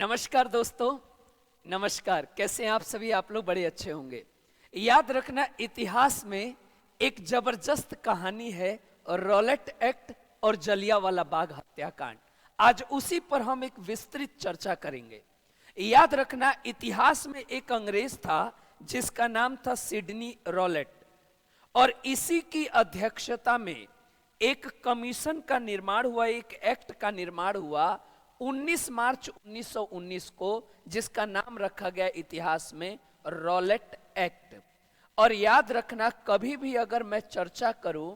नमस्कार दोस्तों। नमस्कार, कैसे हैं आप सभी? आप लोग बड़े अच्छे होंगे। याद रखना, इतिहास में एक जबरदस्त कहानी है रॉलेट एक्ट और जलियांवाला बाग हत्याकांड। आज उसी पर हम एक विस्तृत चर्चा करेंगे। याद रखना, इतिहास में एक अंग्रेज था जिसका नाम था सिडनी रॉलेट, और इसी की अध्यक्षता में एक कमीशन का निर्माण हुआ, एक एक्ट का निर्माण हुआ 19 मार्च 1919 को, जिसका नाम रखा गया इतिहास में रॉलेट एक्ट। और याद रखना, कभी भी अगर मैं चर्चा करूं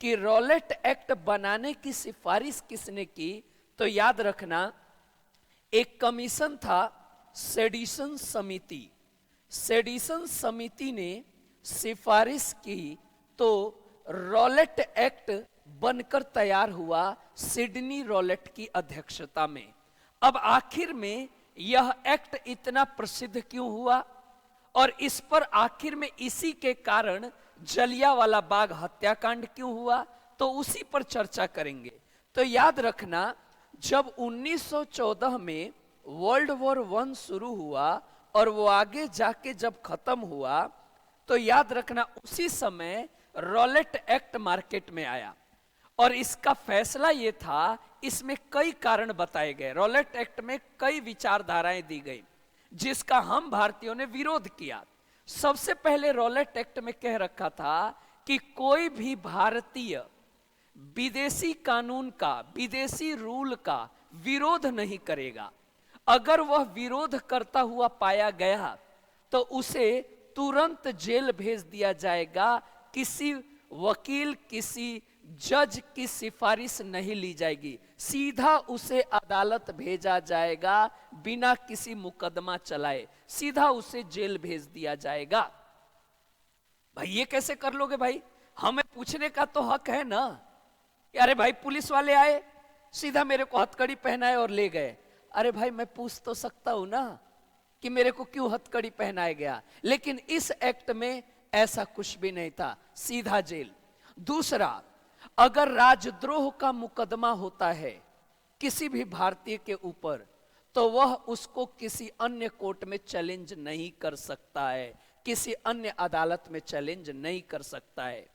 कि रॉलेट एक्ट बनाने की सिफारिश किसने की, तो याद रखना एक कमीशन था, सेडिशन समिति। सेडिशन समिति ने सिफारिश की तो रॉलेट एक्ट बनकर तैयार हुआ सिडनी रॉलेट की अध्यक्षता में। अब आखिर में यह एक्ट इतना प्रसिद्ध क्यों हुआ और इस पर आखिर में इसी के कारण जलियांवाला बाग हत्याकांड क्यों हुआ, तो उसी पर चर्चा करेंगे। तो याद रखना, जब 1914 में वर्ल्ड वॉर 1 शुरू हुआ और वो आगे जाके जब खत्म हुआ, तो याद रखना उसी समय रॉलेट एक्ट मार्केट में आया। और इसका फैसला यह था, इसमें कई कारण बताए गए। रॉलेट एक्ट में कई विचारधाराएं दी गई जिसका हम भारतीयों ने विरोध किया। सबसे पहले रॉलेट एक्ट में कह रखा था कि कोई भी भारतीय विदेशी कानून का, विदेशी रूल का विरोध नहीं करेगा। अगर वह विरोध करता हुआ पाया गया तो उसे तुरंत जेल भेज दिया जाएगा। किसी वकील, किसी जज की सिफारिश नहीं ली जाएगी, सीधा उसे अदालत भेजा जाएगा, बिना किसी मुकदमा चलाए सीधा उसे जेल भेज दिया जाएगा। भाई ये कैसे कर लोगे? भाई हमें पूछने का तो हक है ना। अरे भाई पुलिस वाले आए, सीधा मेरे को हथकड़ी पहनाए और ले गए। अरे भाई मैं पूछ तो सकता हूं ना कि मेरे को क्यों हथकड़ी पहनाया गया, लेकिन इस एक्ट में ऐसा कुछ भी नहीं था, सीधा जेल। दूसरा, अगर राजद्रोह का मुकदमा होता है किसी भी भारतीय के ऊपर, तो वह उसको किसी अन्य कोर्ट में चैलेंज नहीं कर सकता है, किसी अन्य अदालत में चैलेंज नहीं कर सकता है।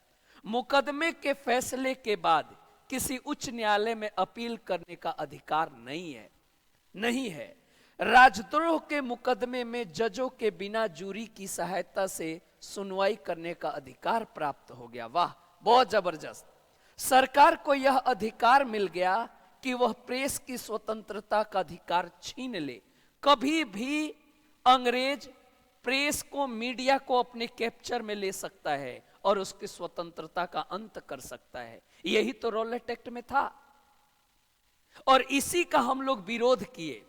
मुकदमे के फैसले के बाद किसी उच्च न्यायालय में अपील करने का अधिकार नहीं है। राजद्रोह के मुकदमे में जजों के बिना जूरी की सहायता से सुनवाई करने का अधिकार प्राप्त हो गया। वाह, बहुत जबरदस्त। सरकार को यह अधिकार मिल गया कि वह प्रेस की स्वतंत्रता का अधिकार छीन ले। कभी भी अंग्रेज प्रेस को, मीडिया को अपने कैप्चर में ले सकता है और उसकी स्वतंत्रता का अंत कर सकता है। यही तो रॉलेट एक्ट में था और इसी का हम लोग विरोध किए।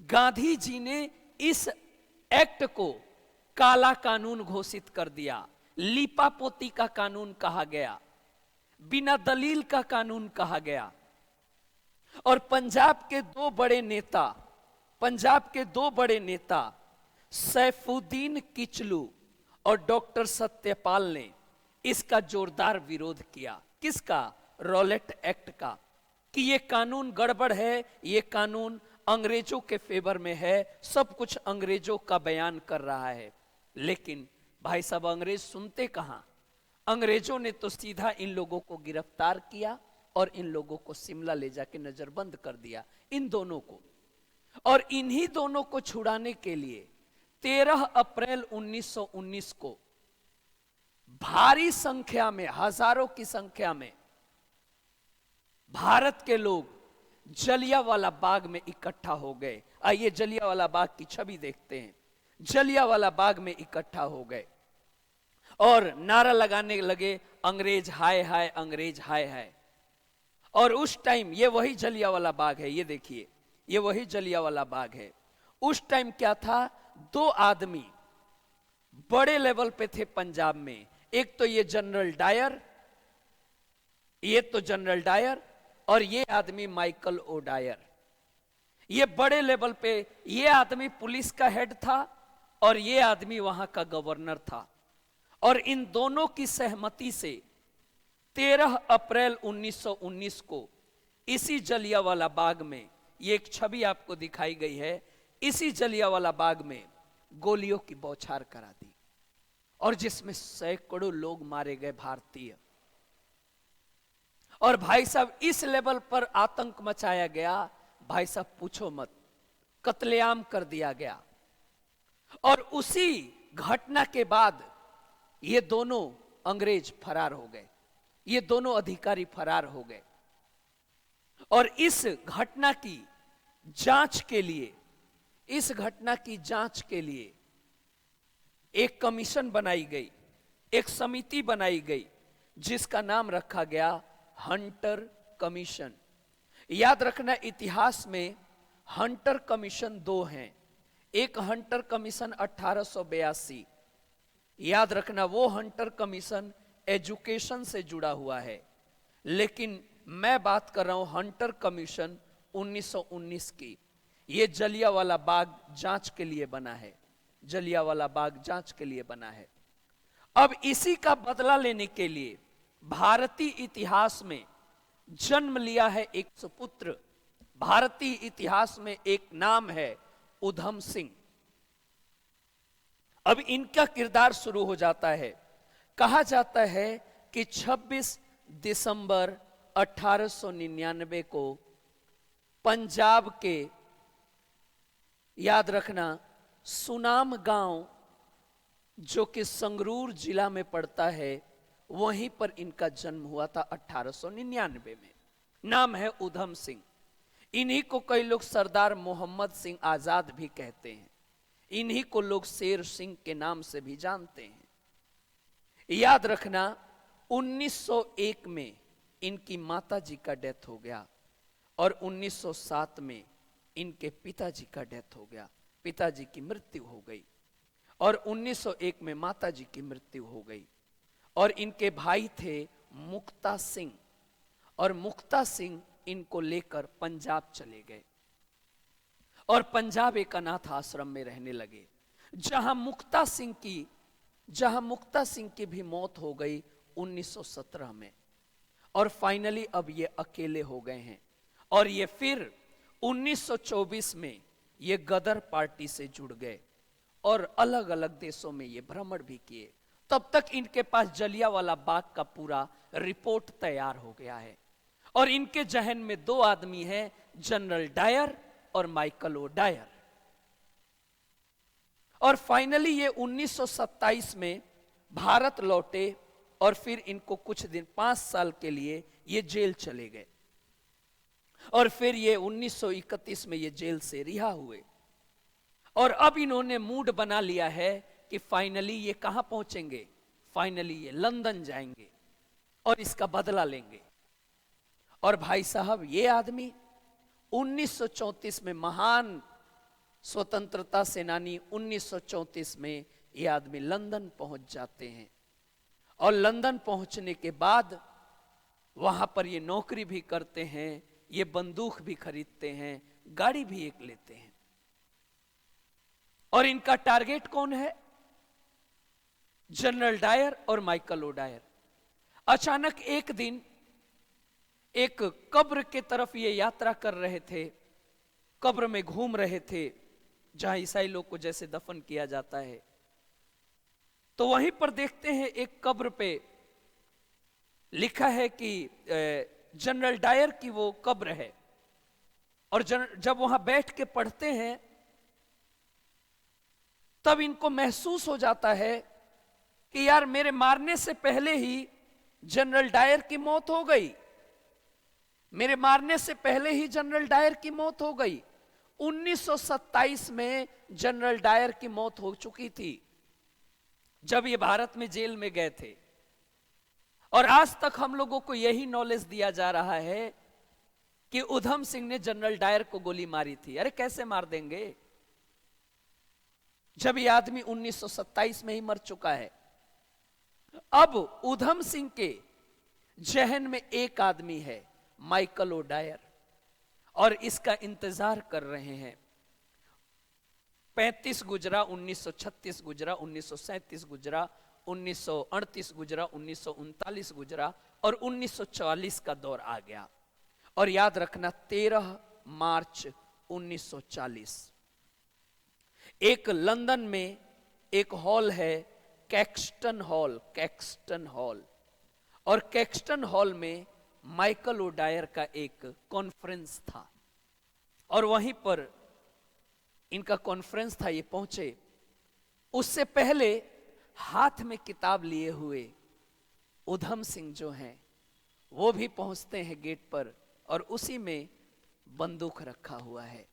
गांधी जी ने इस एक्ट को काला कानून घोषित कर दिया, लीपापोती का कानून कहा गया, बिना दलील का कानून कहा गया। और पंजाब के दो बड़े नेता सैफुद्दीन किचलू और डॉक्टर सत्यपाल ने इसका जोरदार विरोध किया। किसका? रॉलेट एक्ट का, कि ये कानून गड़बड़ है, ये कानून अंग्रेजों के फेवर में है, सब कुछ अंग्रेजों का बयान कर रहा है। लेकिन भाई साहब, अंग्रेज सुनते कहां? अंग्रेजों ने तो सीधा इन लोगों को गिरफ्तार किया और इन लोगों को शिमला ले जाके नजरबंद कर दिया, इन दोनों को। और इन्हीं दोनों को छुड़ाने के लिए 13 अप्रैल 1919 को भारी संख्या में, हजारों की संख्या में भारत के लोग जलियांवाला बाग में इकट्ठा हो गए। आइए जलियांवाला बाग की छवि देखते हैं। जलियांवाला बाग में इकट्ठा हो गए और नारा लगाने लगे, अंग्रेज हाय हाय, अंग्रेज हाय हाय। और उस टाइम, ये वही जलियांवाला बाग है, ये देखिए, ये वही जलियांवाला बाग है। उस टाइम क्या था, दो आदमी बड़े लेवल पे थे पंजाब में। एक तो ये जनरल डायर, और ये आदमी माइकल ओडायर। ये बड़े लेवल पे, ये आदमी पुलिस का हेड था और ये आदमी वहां का गवर्नर था। और इन दोनों की सहमति से 13 अप्रैल 1919 को इसी जलियांवाला बाग में, ये एक छवि आपको दिखाई गई है, इसी जलियांवाला बाग में गोलियों की बौछार करा दी और जिसमें सैकड़ों लोग मारे गए भारतीय। और भाई साहब इस लेवल पर आतंक मचाया गया, भाई साहब पूछो मत, कत्लेआम कर दिया गया। और उसी घटना के बाद ये दोनों अंग्रेज फरार हो गए, ये दोनों अधिकारी फरार हो गए। और इस घटना की जांच के लिए, इस घटना की जांच के लिए एक कमीशन बनाई गई, एक समिति बनाई गई जिसका नाम रखा गया हंटर कमीशन। याद रखना इतिहास में हंटर कमीशन दो हैं। एक हंटर कमीशन 1882, याद रखना वो हंटर कमीशन एजुकेशन से जुड़ा हुआ है, लेकिन मैं बात कर रहा हूं हंटर कमीशन 1919 की। ये जलियांवाला बाग जांच के लिए बना है, जलियांवाला बाग जांच के लिए बना है। अब इसी का बदला लेने के लिए भारतीय इतिहास में जन्म लिया है एक सुपुत्र। भारतीय इतिहास में एक नाम है उधम सिंह। अब इनका किरदार शुरू हो जाता है। कहा जाता है कि 26 दिसंबर 1899 को पंजाब के, याद रखना, सुनाम गांव जो कि संगरूर जिला में पड़ता है, वहीं पर इनका जन्म हुआ था 1899 में। नाम है उधम सिंह। इन्हीं को कई लोग सरदार मोहम्मद सिंह आजाद भी कहते हैं। इन्हीं को लोग शेर सिंह के नाम से भी जानते हैं। याद रखना 1901 में इनकी माता जी का डेथ हो गया और 1907 में इनके पिताजी का डेथ हो गया, पिताजी की मृत्यु हो गई। और 1901 में माता जी की मृत्यु हो गई। और इनके भाई थे मुक्ता सिंह, और मुक्ता सिंह इनको लेकर पंजाब चले गए और पंजाब एक अनाथ आश्रम में रहने लगे, जहां मुक्ता सिंह की भी मौत हो गई 1917 में। और फाइनली अब ये अकेले हो गए हैं। और ये फिर 1924 में ये गदर पार्टी से जुड़ गए और अलग अलग देशों में ये भ्रमण भी किए। तब तक इनके पास जलियांवाला बाग का पूरा रिपोर्ट तैयार हो गया है। और इनके जहन में दो आदमी हैं, जनरल डायर और माइकल ओ डायर। और फाइनली ये 1927 में भारत लौटे और फिर इनको कुछ दिन 5 साल के लिए ये जेल चले गए। और फिर ये 1931 में ये जेल से रिहा हुए। और अब इन्होंने मूड बना लिया है कि फाइनली ये कहां पहुंचेंगे, फाइनली ये लंदन जाएंगे और इसका बदला लेंगे। और भाई साहब ये आदमी 1934 में, महान स्वतंत्रता सेनानी, 1934 में ये आदमी लंदन पहुंच जाते हैं। और लंदन पहुंचने के बाद वहां पर ये नौकरी भी करते हैं, ये बंदूक भी खरीदते हैं, गाड़ी भी एक लेते हैं। और इनका टारगेट कौन है? जनरल डायर और माइकल ओ डायर। अचानक एक दिन एक कब्र के तरफ ये यात्रा कर रहे थे, कब्र में घूम रहे थे जहां ईसाई लोग को जैसे दफन किया जाता है। तो वहीं पर देखते हैं एक कब्र पे लिखा है कि जनरल डायर की वो कब्र है। और जब वहां बैठ के पढ़ते हैं तब इनको महसूस हो जाता है कि यार मेरे मारने से पहले ही जनरल डायर की मौत हो गई, मेरे मारने से पहले ही जनरल डायर की मौत हो गई। 1927 में जनरल डायर की मौत हो चुकी थी जब ये भारत में जेल में गए थे। और आज तक हम लोगों को यही नॉलेज दिया जा रहा है कि उधम सिंह ने जनरल डायर को गोली मारी थी। अरे कैसे मार देंगे जब ये आदमी 1927 में ही मर चुका है। अब उधम सिंह के जहन में एक आदमी है, माइकल ओ डायर, और इसका इंतजार कर रहे हैं। 35 गुजरा, 1936 गुजरा, 1937 गुजरा, 1938 गुजरा, 1939 गुजरा और 1940 का दौर आ गया। और याद रखना 13 मार्च 1940 एक लंदन में एक हॉल है, कैक्सटन हॉल, कैक्सटन हॉल। और कैक्सटन हॉल में माइकल ओडायर का एक कॉन्फ्रेंस था और वहीं पर इनका कॉन्फ्रेंस था, ये पहुंचे। उससे पहले हाथ में किताब लिए हुए उधम सिंह जो हैं वो भी पहुंचते हैं गेट पर और उसी में बंदूक रखा हुआ है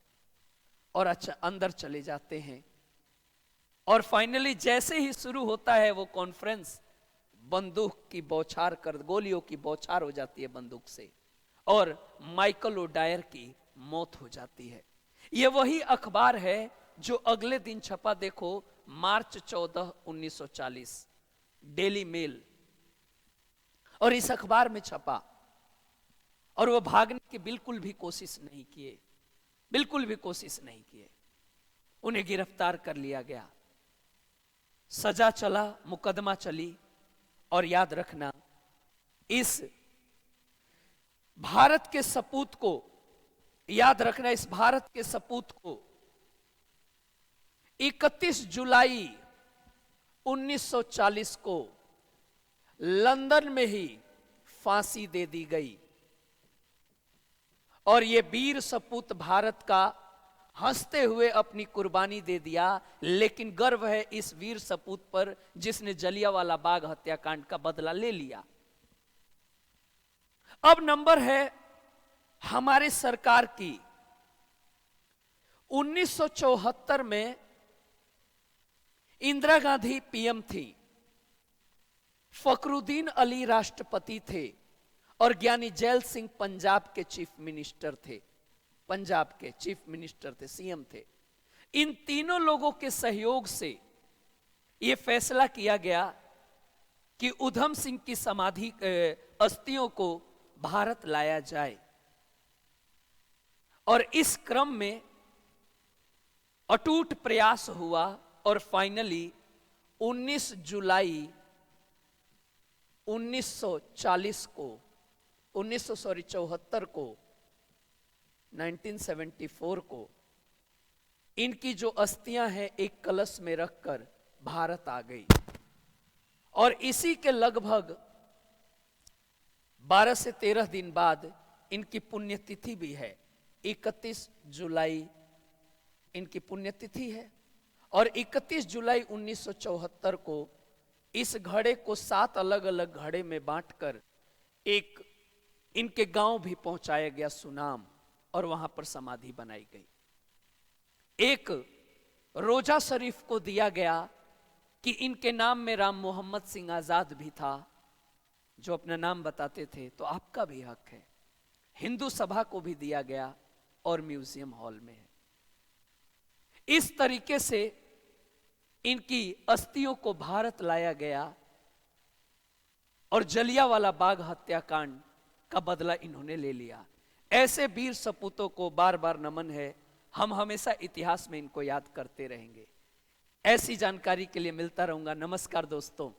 और अच्छा अंदर चले जाते हैं। और फाइनली जैसे ही शुरू होता है वो कॉन्फ्रेंस, बंदूक की बौछार कर, गोलियों की बौछार हो जाती है बंदूक से और माइकल ओडायर की मौत हो जाती है। यह वही अखबार है जो अगले दिन छपा, देखो मार्च 14, 1940, डेली मेल। और इस अखबार में छपा और वो भागने की बिल्कुल भी कोशिश नहीं किए, बिल्कुल भी कोशिश नहीं किए। उन्हें गिरफ्तार कर लिया गया, सजा चला, मुकदमा चली। और याद रखना, इस भारत के सपूत को, याद रखना, इस भारत के सपूत को 31 जुलाई 1940 को लंदन में ही फांसी दे दी गई। और यह वीर सपूत भारत का हंसते हुए अपनी कुर्बानी दे दिया। लेकिन गर्व है इस वीर सपूत पर जिसने जलियांवाला बाग हत्याकांड का बदला ले लिया। अब नंबर है हमारी सरकार की। 1974 में इंदिरा गांधी पीएम थी, फखरुद्दीन अली राष्ट्रपति थे और ज्ञानी जैल सिंह पंजाब के चीफ मिनिस्टर थे, पंजाब के चीफ मिनिस्टर थे, सीएम थे। इन तीनों लोगों के सहयोग से यह फैसला किया गया कि उधम सिंह की समाधि अस्थियों को भारत लाया जाए। और इस क्रम में अटूट प्रयास हुआ और फाइनली 19 जुलाई 1940 को 1974 को 1974 को इनकी जो अस्थियां हैं एक कलश में रखकर भारत आ गई। और इसी के लगभग 12 से 13 दिन बाद इनकी पुण्यतिथि भी है, 31 जुलाई इनकी पुण्यतिथि है। और 31 जुलाई 1974 को इस घड़े को 7 अलग अलग घड़े में बांटकर एक इनके गांव भी पहुंचाया गया, सुनाम, और वहां पर समाधि बनाई गई। एक रोजा शरीफ को दिया गया कि इनके नाम में राम मोहम्मद सिंह आजाद भी था जो अपना नाम बताते थे, तो आपका भी हक है। हिंदू सभा को भी दिया गया और म्यूजियम हॉल में है। इस तरीके से इनकी अस्थियों को भारत लाया गया और जलियांवाला बाग हत्याकांड का बदला इन्होंने ले लिया। ऐसे वीर सपूतों को बार बार नमन है, हम हमेशा इतिहास में इनको याद करते रहेंगे। ऐसी जानकारी के लिए मिलता रहूंगा। नमस्कार दोस्तों।